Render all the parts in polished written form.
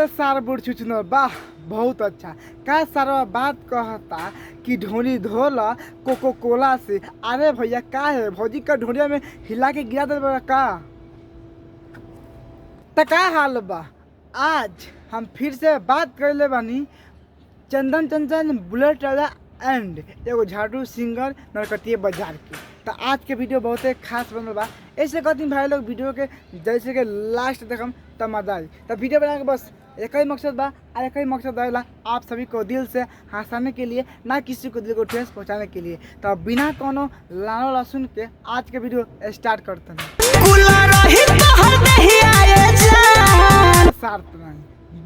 अरे सार बुढ़ छुचनो वाह बहुत अच्छा। का सारा बात कहता कि ढोली धोला कोको कोला से। अरे भैया का है भौजी का ढोलिया में हिला के गिरा दे का त का हाल बा। आज हम फिर से बात कर ले बानी चंदन चंचल बुलेट वाला एंड एगो झाड़ू सिंगर नरकटिया बाजार की। तो आज के वीडियो बहुत खास बनल बा। ऐसे कहती भाई लोग वीडियो के जैसे कि लास्ट देखम तब मजा आई। तो वीडियो बना के बस एक ही मकसद बा और एक ही मकसद रहेला आप सभी को दिल से हंसाने के लिए, ना किसी को दिल को ठेस पहुंचाने के लिए। तो बिना कोनो लानो लहसुन के आज के वीडियो स्टार्ट करते हैं।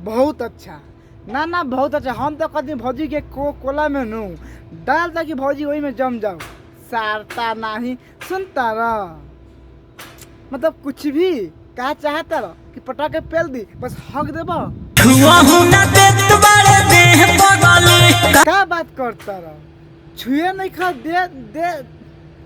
बहुत अच्छा ना बहुत अच्छा। हम तो कहते भौजी के कोला में नू डाल ताकि भौजी वही में जम जाओ। सारता नहीं सुनता रह मतलब कुछ भी का चाहता रह कि पटाखे पेल दी बस हक देब। का बात करता रह छुए नहीं खा दे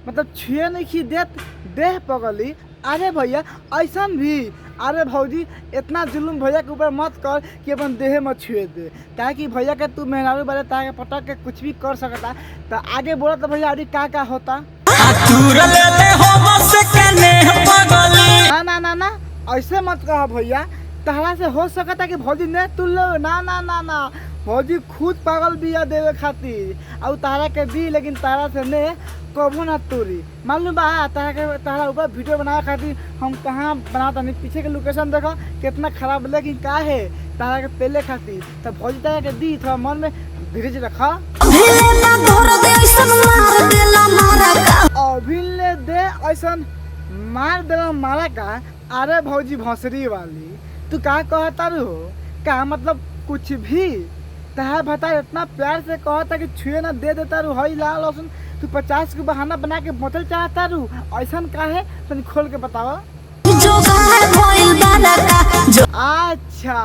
मतलब छुए नहीं खी देह पगली। अरे भैया ऐसा भी अरे भौजी इतना जुलूम भैया के ऊपर मत कर कि अपन देह में छुए दे। ताकि भैया के तू मेहरारू वाले ताकि पटक के कुछ भी कर सकता। तो आगे बोला तो भैया अभी का होता। ना ऐसे मत कहा भैया। तहरा से हो सकता कि भौजी ने तू लो ना भौजी खुद पागल बिया देवे खातिर और तारा के दी लेकिन तारा से ने कबू ना तोरी। मालूम बा तारा ऊपर वीडियो बनावे खातिर हम कहाँ बनाता नहीं। पीछे के लोकेशन देखो कितना खराब लेकिन का है तारा के पहले खातिर। तब भौजी तारा के दी थोड़ा मन में धीरज रखा। अभी ले दे ऐसा मार देला मारा का। अरे भौजी भौसरी वाली तू का कहता रू का मतलब कुछ भी तहा बता इतना प्यार से कहता कि छुए ना दे देता रू हई लाल लहसुन। तू 50 के बहाना बना के बोतल चाहता रू ऐसा का है तनी खोल के बतावा। अच्छा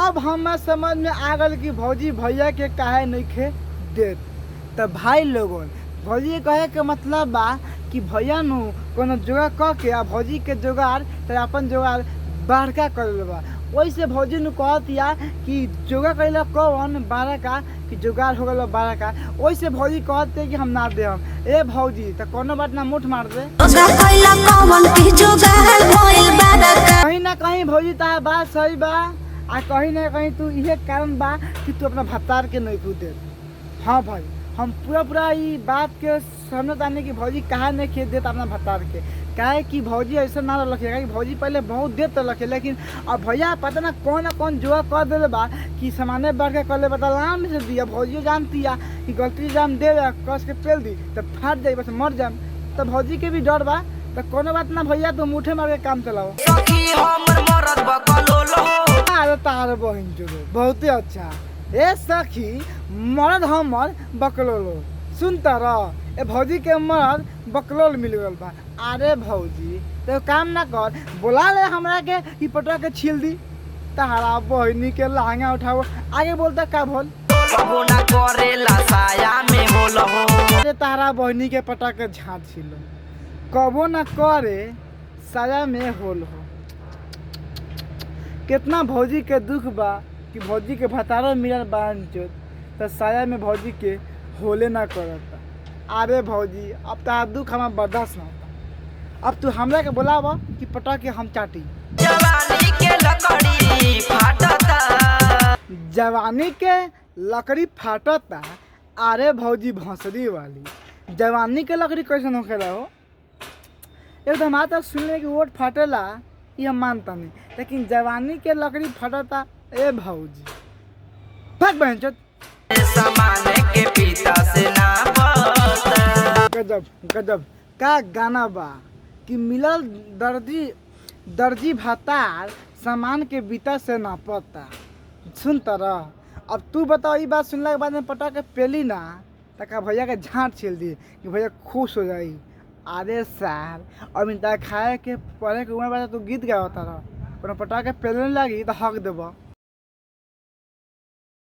अब हम समझ में आ गल कि भौजी भैया के काहे नहीं खे देत। तो भाई लोगों भौजी कहे के मतलब बा कि भैया नु कोनो जोगाड़ क के आ भौजी के जोगाड़ तो अपन जोगाड़ बड़का कर लेबा। वैसे भौजी नु कहतिया कि जोगा कैला कौन 12 का कि जुगाड़ हो गल 12 का। वैसे भौजी कहते कि हम ना दे हम ए भौजी तो कोनो बात ना मुठ मार दे। कहीं ना कहीं भौजी ता बात सही बा आ कहीं ना कहीं तू इहे कारण बा कि तू अपना भत्तार के नहीं तू दे। हाँ भाई हम पूरा ये बात के समझ आने की भौजी कहा नहीं खेत देता अपना भत्तार के। काहे कि भौजी ऐसा ना रखेगा कि भौजी पहले बहुत देर तक रखे लेकिन अब भैया पता ना कौन जुआ कर दे बा कि सामान्य बढ़ के कर ले बता लाम से दिया। भौजी जानती है कि गलती जाम दे कस के पेल दी तो फट जाए बस मर जाम। तो भौजी के भी डर बा। तो कोनो बात ना भैया तुम मुठे मार के काम चलाओ। अरे तार बहन जो बहुत अच्छा ए सखी मर्द हमर बकलोलो सुनता रह। ए भौजी के मर्द बकलोल मिल गल बा। अरे भौजी तो काम ना कर बोला ले हमरा के कि पटा के छील दी। तारा बहनी के लहंगा उठाओ आगे बोलता का भोल अरे तारा बहनी के पटा के झाँट छीलो कबो ना करे साया में होल हो। कितना भौजी के दुख बा कि भौजी के भतारो मिलल बान चोत तो साया में भौजी के होले ना करता। अरे भौजी अब तार दुख हमारा बर्दाश्त ना होता। अब तू हमरा के बोलावा कि पटा के हम चाटी। जवानी के लकड़ी फाटता। अरे भौजी भौसरी वाली जवानी के लकड़ी कैसे होखेला हो। एकदम आता सुनने की वोट फाटेला ये हम मानता नहीं लेकिन जवानी के लकड़ी फटता। ए भौजी भाग बहन चोत के पीता से ना गजब का गाना बा कि मिलल दर्जी भातार सामान के बीता से ना पता। सुनता रह। अब तू बताओ ये बात सुनला के बाद में पटा के पेली ना तका भैया के झाँट छील दी कि भैया खुश हो जाई। अरे साल और मिलता खाए के पढ़े के उम्र तू गीत गाता रह कोनो पटा के पेलने लगी तो हक देबा।